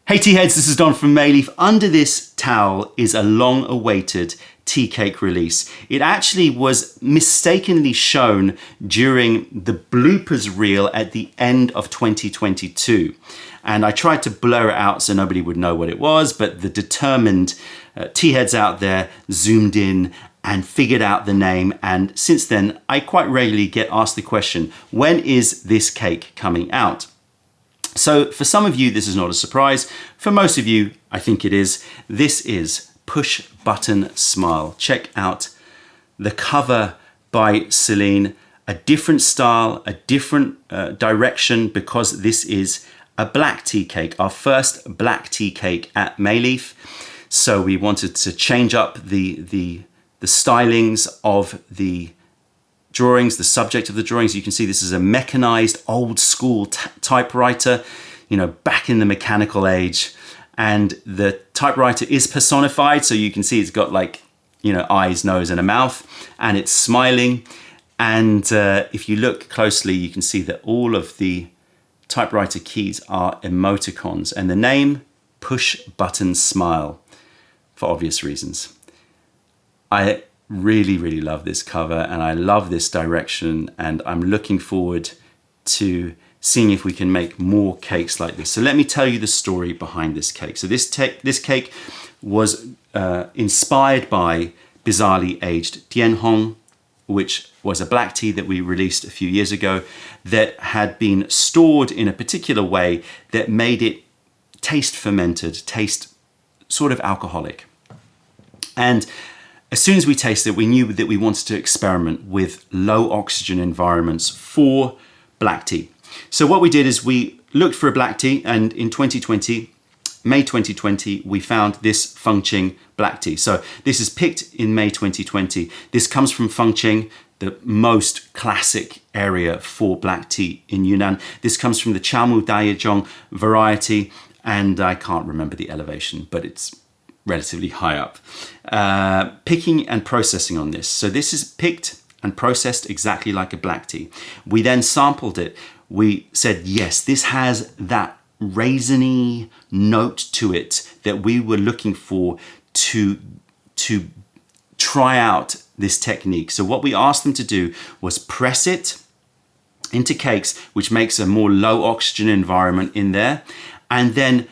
Hey tea heads, this is Don from Mayleaf. Under this towel is a long-awaited tea cake release. It actually was mistakenly shown during the bloopers reel at the end of 2022. And I tried to blur it out so nobody would know what it was, but the determined tea heads out there zoomed in and figured out the name. And since then, I quite regularly get asked the question, when is this cake coming out? So for some of you, this is not a surprise. For most of you, I think it is. This is Push Button Smile. Check out the cover by Celine. A different style, a different direction, because this is a black tea cake, our first black tea cake at Mayleaf. So we wanted to change up the stylings of the drawings, the subject of the drawings. You can see this is a mechanized old school typewriter, back in the mechanical age. And the typewriter is personified. So you can see it's got eyes, nose and a mouth, and it's smiling. And if you look closely, you can see that all of the typewriter keys are emoticons, and the name Push Button Smile, for obvious reasons. I really, really love this cover and I love this direction, and I'm looking forward to seeing if we can make more cakes like this. So let me tell you the story behind this cake. So this cake was inspired by bizarrely aged Tianhong, which was a black tea that we released a few years ago that had been stored in a particular way that made it taste fermented, taste sort of alcoholic. And as soon as we tasted it, we knew that we wanted to experiment with low oxygen environments for black tea. So what we did is we looked for a black tea, and in May 2020, we found this Fengqing black tea. So this is picked in May 2020. This comes from Fengqing, the most classic area for black tea in Yunnan. This comes from the Chaomu Daiyezhong variety, and I can't remember the elevation, but it's relatively high up. Picking and processing on this. So this is picked and processed exactly like a black tea. We then sampled it. We said, yes, this has that raisiny note to it that we were looking for to try out this technique. So what we asked them to do was press it into cakes, which makes a more low oxygen environment in there, and then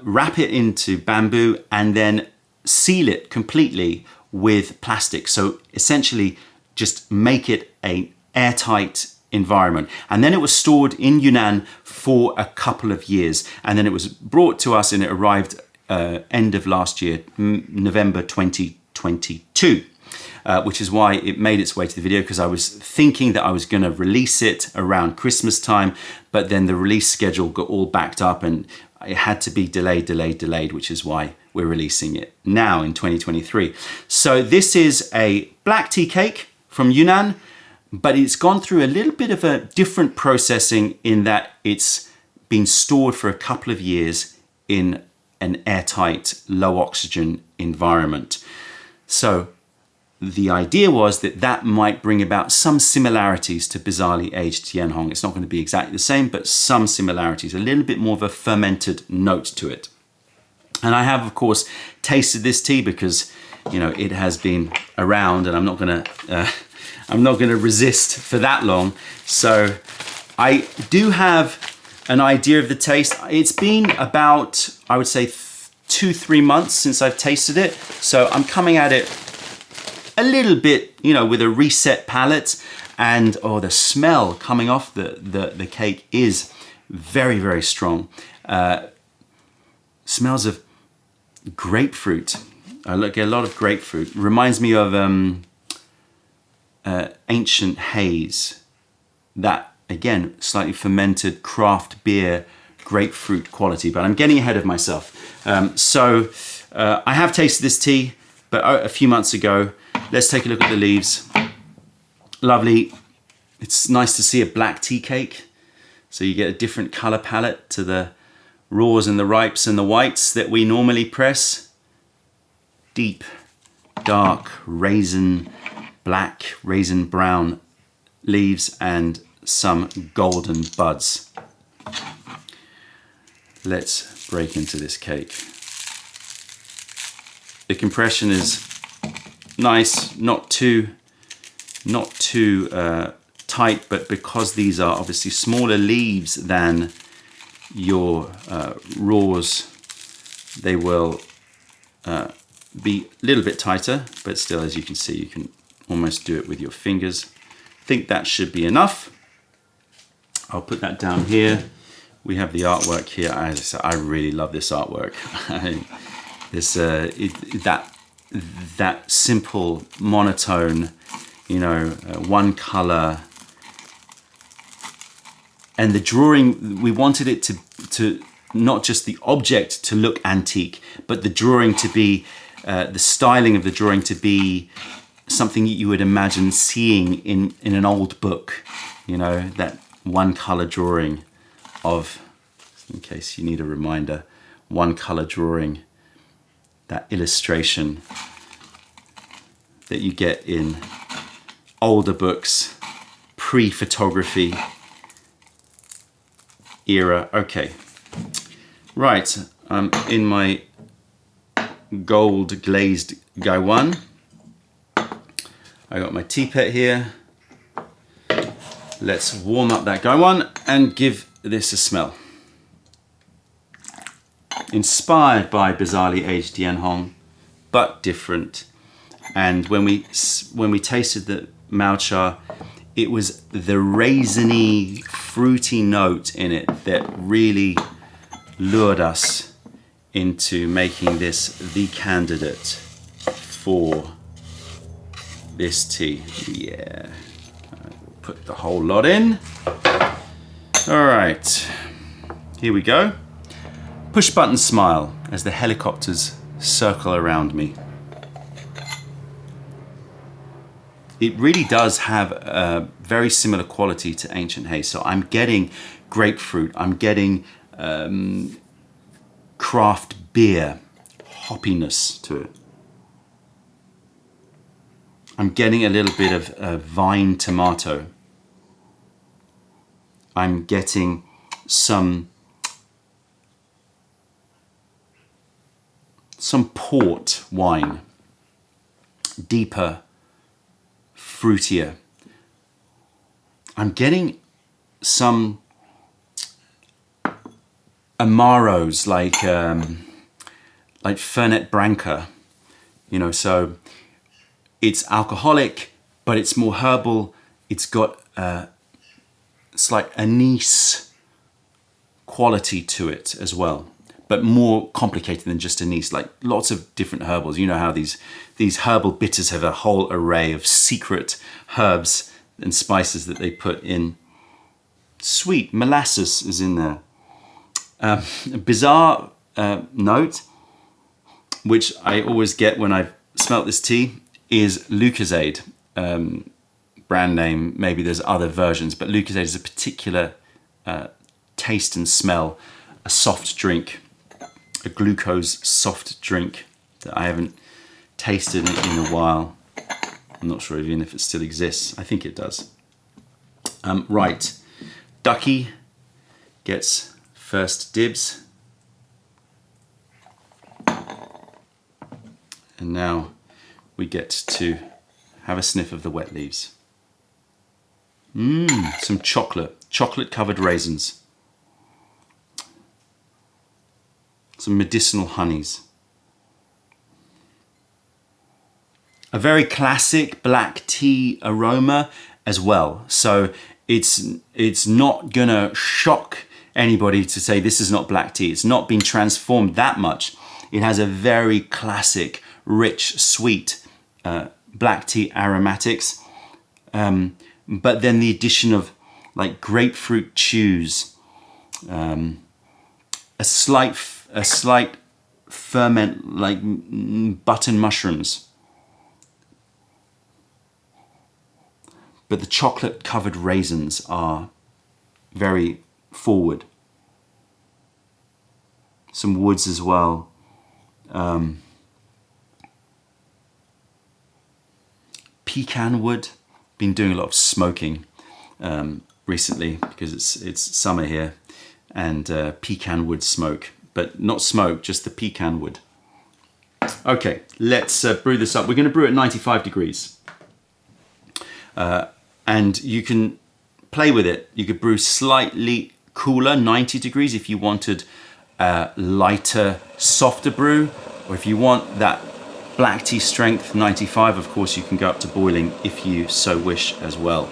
wrap it into bamboo and then seal it completely with plastic. So essentially just make it an airtight environment. And then it was stored in Yunnan for a couple of years. And then it was brought to us and it arrived end of last year, November 2022. Which is why it made its way to the video, because I was thinking that I was going to release it around Christmas time, but then the release schedule got all backed up and it had to be delayed, which is why we're releasing it now in 2023. So this is a black tea cake from Yunnan, but it's gone through a little bit of a different processing in that it's been stored for a couple of years in an airtight, low oxygen environment. So the idea was that that might bring about some similarities to bizarrely aged Tianhong. It's not going to be exactly the same, but some similarities, a little bit more of a fermented note to it. And I have, of course, tasted this tea because, it has been around, and I'm not going to resist for that long. So I do have an idea of the taste. It's been about, I would say, 2-3 months since I've tasted it. So I'm coming at it a little bit, with a reset palate, and the smell coming off the cake is very, very strong. Smells of grapefruit. I get a lot of grapefruit. Reminds me of ancient haze. That, again, slightly fermented craft beer, grapefruit quality, but I'm getting ahead of myself. So I have tasted this tea, but a few months ago. Let's take a look at the leaves. Lovely. It's nice to see a black tea cake. So you get a different color palette to the raws and the ripes and the whites that we normally press. Deep, dark, raisin black, raisin brown leaves and some golden buds. Let's break into this cake. The compression is nice, not too tight, but because these are obviously smaller leaves than your raws, they will be a little bit tighter, but still, as you can see, you can almost do it with your fingers. I think that should be enough. I'll put that down here. We have the artwork here. I really love this artwork. That simple monotone, you know, one color. And the drawing, we wanted it to not just the object to look antique, but the drawing to be, the styling of the drawing to be something you would imagine seeing in an old book, you know, that one color drawing of, in case you need a reminder, one color drawing, that illustration that you get in older books, pre-photography era. Okay, right, I'm in my gold glazed gaiwan. I got my teapot here. Let's warm up that gaiwan and give this a smell. Inspired by bizarrely aged Dianhong, but different. And when we tasted the Mao Cha, it was the raisiny, fruity note in it that really lured us into making this the candidate for this tea. Yeah, I'll put the whole lot in. All right, here we go. Push button smile as the helicopters circle around me. It really does have a very similar quality to Ancient Haze. So I'm getting grapefruit, I'm getting craft beer hoppiness to it. I'm getting a little bit of vine tomato. I'm getting some port wine, deeper, fruitier. I'm getting some amaros like Fernet Branca, you know, so it's alcoholic, but it's more herbal. It's got a slight anise quality to it as well, but more complicated than just anise, like lots of different herbals. You know how these herbal bitters have a whole array of secret herbs and spices that they put in. Sweet molasses is in there. A bizarre note, which I always get when I've smelt this tea, is Lucozade. Brand name, maybe there's other versions, but Lucozade is a particular taste and smell, a soft drink, a glucose soft drink that I haven't tasted in a while. I'm not sure even if it still exists. I think it does. Right, Ducky gets first dibs. And now we get to have a sniff of the wet leaves. Some chocolate covered raisins. Some medicinal honeys. A very classic black tea aroma as well. So it's not gonna shock anybody to say this is not black tea. It's not been transformed that much. It has a very classic, rich, sweet black tea aromatics. But then the addition of like grapefruit chews, a slight ferment like button mushrooms. But the chocolate covered raisins are very forward. Some woods as well. Pecan wood. Been doing a lot of smoking recently because it's summer here, and pecan wood smoke. but not smoke, just the pecan wood. Okay, let's brew this up. We're going to brew at 95 degrees. And you can play with it. You could brew slightly cooler, 90 degrees, if you wanted a lighter, softer brew, or if you want that black tea strength, 95, of course, you can go up to boiling if you so wish as well.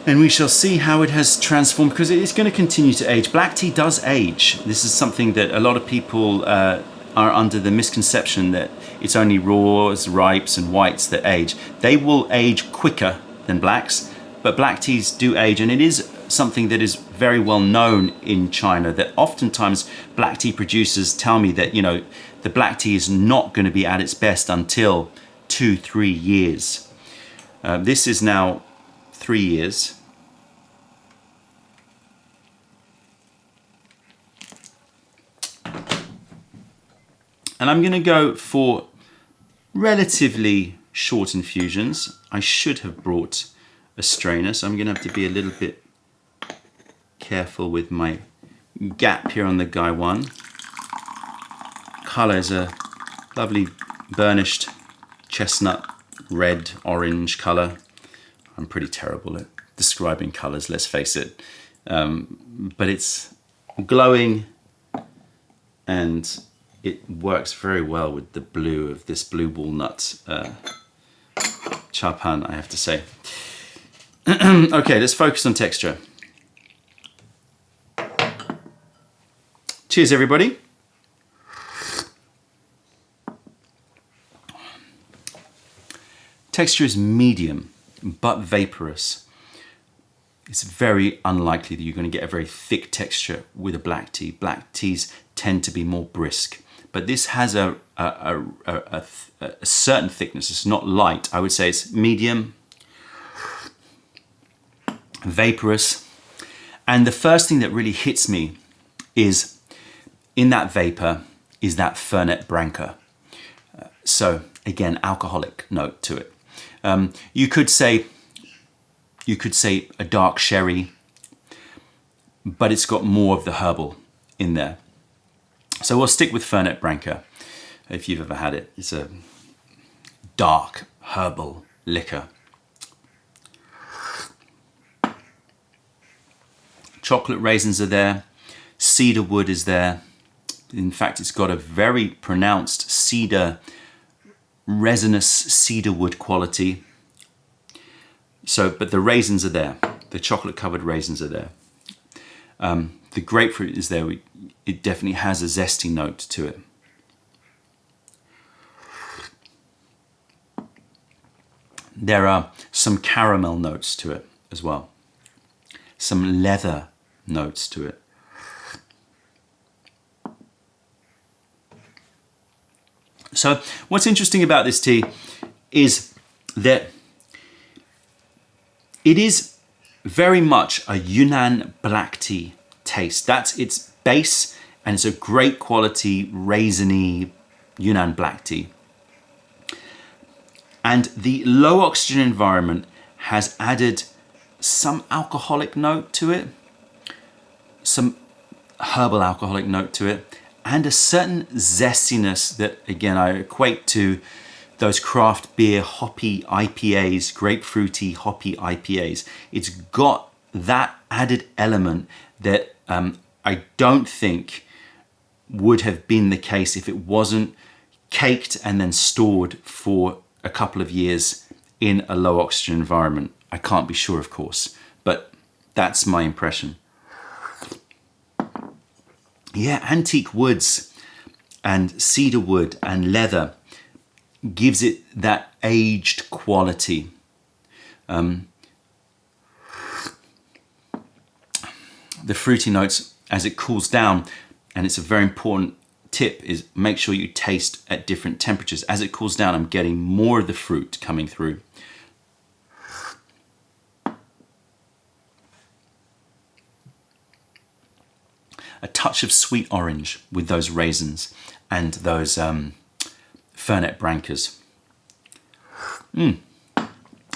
And we shall see how it has transformed, because it is going to continue to age. Black tea does age. This is something that a lot of people are under the misconception that it's only raws, ripes and whites that age. They will age quicker than blacks, but black teas do age, and it is something that is very well known in China, that oftentimes black tea producers tell me that, you know, the black tea is not going to be at its best until 2-3 years. This is now 3 years. And I'm going to go for relatively short infusions. I should have brought a strainer, so I'm going to have to be a little bit careful with my gap here on the Guy 1. Colour is a lovely burnished chestnut red orange colour. I'm pretty terrible at describing colours, let's face it, but it's glowing and it works very well with the blue of this blue walnut chapan, I have to say. Okay, let's focus on texture. Cheers, everybody. Texture is medium, but vaporous. It's very unlikely that you're going to get a very thick texture with a black tea. Black teas tend to be more brisk, but this has a certain thickness. It's not light. I would say it's medium, vaporous. And the first thing that really hits me is in that vapor is that Fernet Branca. So again, alcoholic note to it. You could say a dark sherry, but it's got more of the herbal in there. So we'll stick with Fernet Branca if you've ever had it. It's a dark herbal liquor. Chocolate raisins are there. Cedar wood is there. In fact, it's got a very pronounced cedar, resinous cedar wood quality. So, but the raisins are there. The chocolate covered raisins are there. The grapefruit is there. It definitely has a zesty note to it. There are some caramel notes to it as well. Some leather notes to it. So what's interesting about this tea is that it is very much a Yunnan black tea taste. That's its base, and it's a great quality raisiny Yunnan black tea. And the low oxygen environment has added some alcoholic note to it, some herbal alcoholic note to it, and a certain zestiness that, again, I equate to those craft beer hoppy IPAs, grapefruity hoppy IPAs. It's got that added element that I don't think would have been the case if it wasn't caked and then stored for a couple of years in a low oxygen environment. I can't be sure, of course, but that's my impression. Yeah, antique woods and cedar wood and leather gives it that aged quality. The fruity notes as it cools down, and it's a very important tip, is make sure you taste at different temperatures. As it cools down, I'm getting more of the fruit coming through. A touch of sweet orange with those raisins and those Fernet Brancas.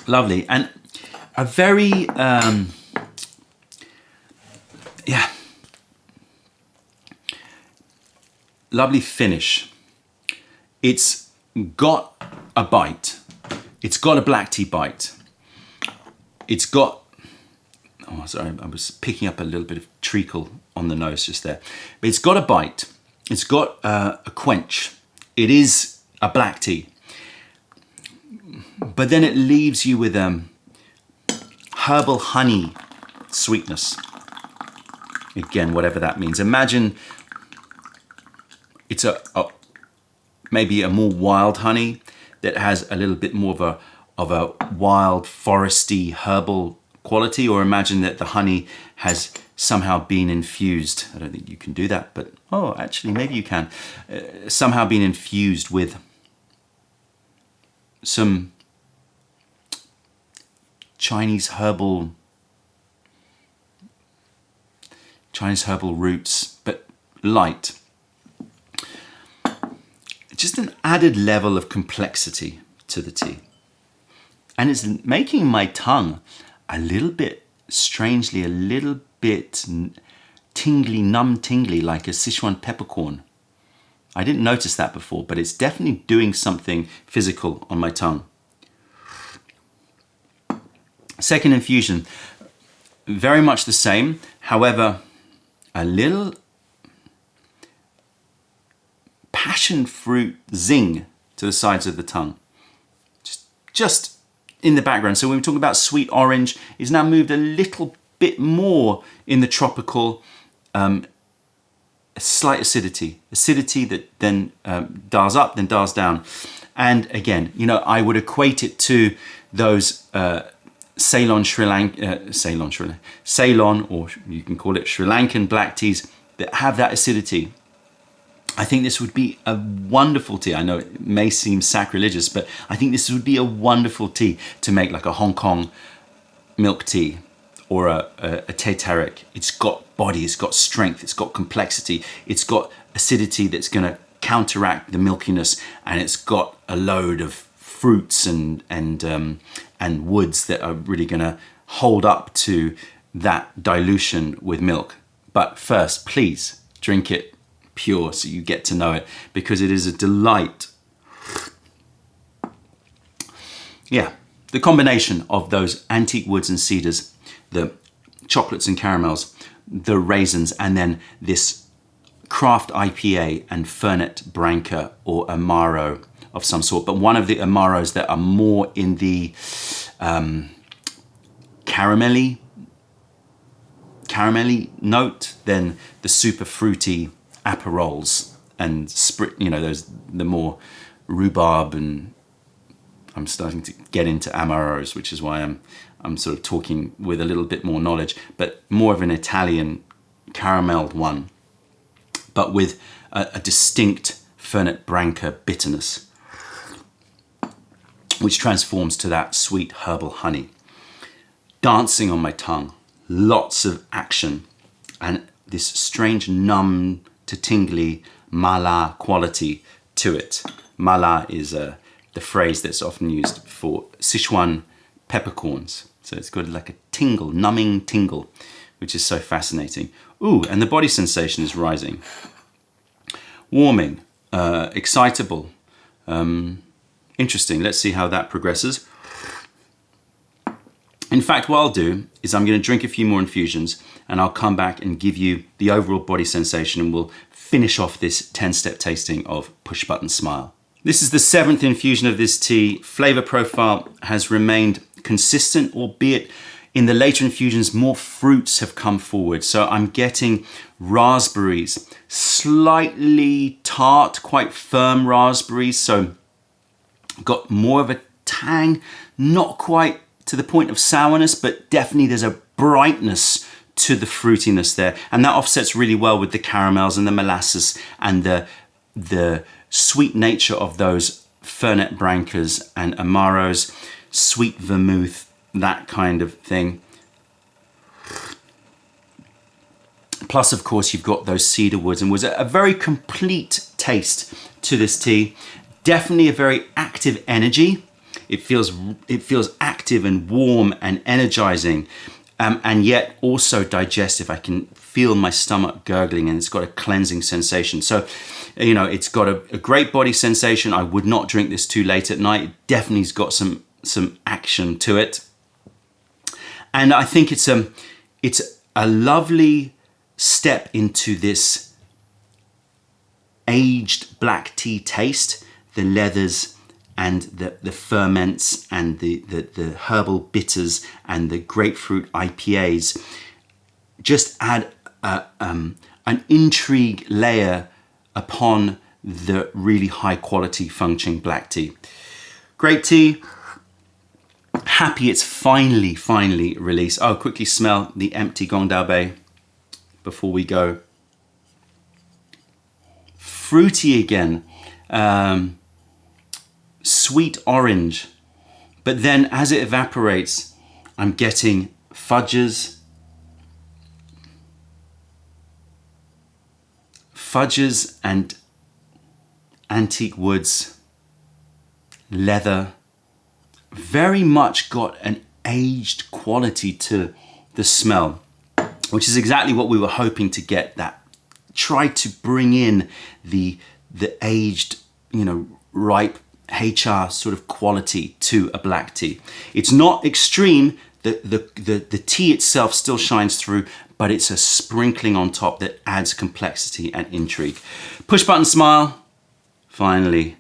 Lovely. And a very Yeah. Lovely finish. It's got a bite. It's got a black tea bite. It's got, oh sorry, I was picking up a little bit of treacle on the nose just there. But it's got a bite. It's got a quench. It is a black tea. But then it leaves you with herbal honey sweetness. Again, whatever that means. Imagine it's maybe a more wild honey that has a little bit more of a wild, foresty, herbal quality, or imagine that the honey has somehow been infused. I don't think you can do that, but oh, actually, maybe you can. Somehow been infused with some Chinese herbal roots, but light. Just an added level of complexity to the tea. And it's making my tongue a little bit, strangely, a little bit tingly, numb tingly, like a Sichuan peppercorn. I didn't notice that before, but it's definitely doing something physical on my tongue. Second infusion, very much the same. However, a little passion fruit zing to the sides of the tongue. Just in the background. So when we're talking about sweet orange, it's now moved a little bit more in the tropical, a slight acidity that then dials up, then dials down. And again, you know, I would equate it to those Ceylon, or you can call it Sri Lankan black teas that have that acidity. I think this would be a wonderful tea. I know it may seem sacrilegious, but I think this would be a wonderful tea to make like a Hong Kong milk tea or a Teh Tarik. It's got body, it's got strength, it's got complexity, it's got acidity that's going to counteract the milkiness, and it's got a load of fruits and woods that are really going to hold up to that dilution with milk. But first, please drink it pure so you get to know it, because it is a delight. Yeah, the combination of those antique woods and cedars, the chocolates and caramels, the raisins, and then this craft IPA and Fernet Branca or Amaro of some sort, but one of the Amaros that are more in the caramelly note than the super fruity Aperols and those the more rhubarb, and I'm starting to get into Amaros, which is why I'm sort of talking with a little bit more knowledge, but more of an Italian caramelled one, but with a distinct Fernet Branca bitterness, which transforms to that sweet herbal honey. Dancing on my tongue, lots of action, and this strange numb to tingly mala quality to it. Mala is the phrase that's often used for Sichuan peppercorns. So it's got like a tingle, numbing tingle, which is so fascinating. Ooh, and the body sensation is rising. Warming, excitable, interesting. Let's see how that progresses. In fact, what I'll do is I'm going to drink a few more infusions, and I'll come back and give you the overall body sensation, and we'll finish off this 10-step tasting of Push Button Smile. This is the 7th infusion of this tea. Flavor profile has remained consistent, albeit in the later infusions, more fruits have come forward. So I'm getting raspberries, slightly tart, quite firm raspberries. So got more of a tang, not quite to the point of sourness, but definitely there's a brightness to the fruitiness there. And that offsets really well with the caramels and the molasses and the sweet nature of those Fernet Brancas and Amaros, sweet vermouth, that kind of thing. Plus, of course, you've got those cedar woods and woods. A very complete taste to this tea. Definitely a very active energy. It feels active and warm and energizing. and yet also digestive. I can feel my stomach gurgling, and it's got a cleansing sensation. So, you know, it's got a great body sensation. I would not drink this too late at night. It definitely's got some action to it. And I think it's a lovely step into this aged black tea taste, the leathers and the ferments and the herbal bitters and the grapefruit IPAs just add an intrigue layer upon the really high quality functioning black tea. Great tea. Happy it's finally released. Oh, quickly smell the empty Gong Dao Bei before we go. Fruity again. Sweet orange, but then as it evaporates, I'm getting fudges and antique woods, leather. Very much got an aged quality to the smell, which is exactly what we were hoping to get. That try to bring in the aged, you know, ripe HR sort of quality to a black tea. It's not extreme. The tea itself still shines through, but it's a sprinkling on top that adds complexity and intrigue. Push button smile. Finally,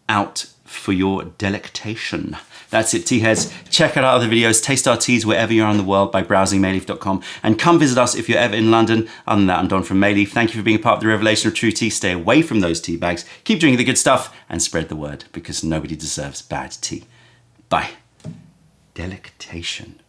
out for your delectation. That's it, tea heads. Check out our other videos, taste our teas wherever you are in the world by browsing mayleaf.com, and come visit us if you're ever in London. Other than that, I'm Don from Mayleaf. Thank you for being a part of the revelation of true tea. Stay away from those tea bags. Keep drinking the good stuff and spread the word, because nobody deserves bad tea. Bye. Delectation.